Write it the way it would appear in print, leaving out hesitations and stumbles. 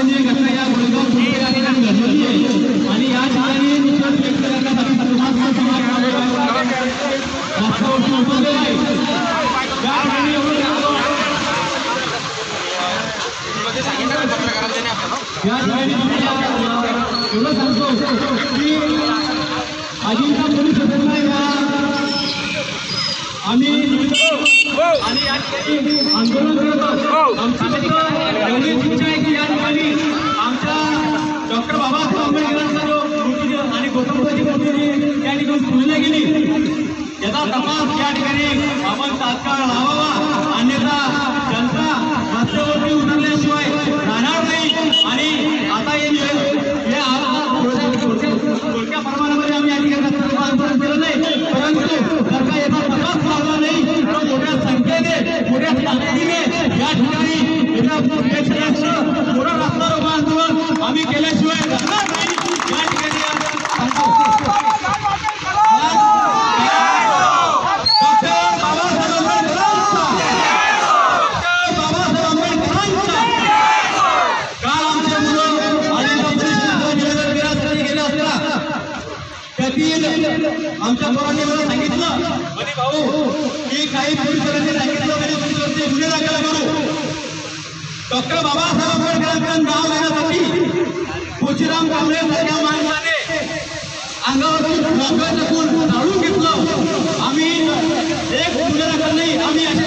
दुर्दैवी घटना या गोरेगाव पोलीस ठाण्यात घडली आहे आणि या ठिकाणी निषेध व्यक्त करण्यासाठी सर्वांचा समाज रस्त्यावरती उतरलेला आहे। या ठिकाणी एवढं सांगतो की अजिंठा पोलीस स्टेशनला आम्ही आणि या ठिकाणी आंदोलन करत आहोत। आमची एवढी इच्छा आहे की या ठिकाणी आमच्या डॉक्टर बाबासाहेब आंबेडकरांचा जो मूर्ती आणि गौतमबुद्धाची मूर्ती या ठिकाणी पुजल्या गेली याचा तपास या ठिकाणी आपण तात्काळ लावावा, अन्यथा जनता रस्त्यावरती उतरल्याशिवाय राहणार नाही। आणि आता थोडक्या प्रमाणामध्ये आम्ही या ठिकाणी रस्त्याचं आंदोलन केलं नाही, परंतु जर का याचा तपास लावला नाही तर मोठ्या संख्येने मोठ्या ताकदीने या ठिकाणी मोठं रस्ता रोको आंदोलन आम्ही केल्याशिवाय राहणार नाही। या ठिकाणी आमच्या पोरांनी मला सांगितलं म्हणे भाऊ की काही पोलिसांनी सांगितलं म्हणे तुमच्यावरती गुन्हे दाखल करू। डॉक्टर बाबासाहेब आंबेडकरांचं नाव घेण्यासाठी खुशीराम कांबळे सारख्या माणसाने अंगावरती टाकून जाळून घेतलं। आम्ही एक गुन्हे दाखल नाही, आम्ही असे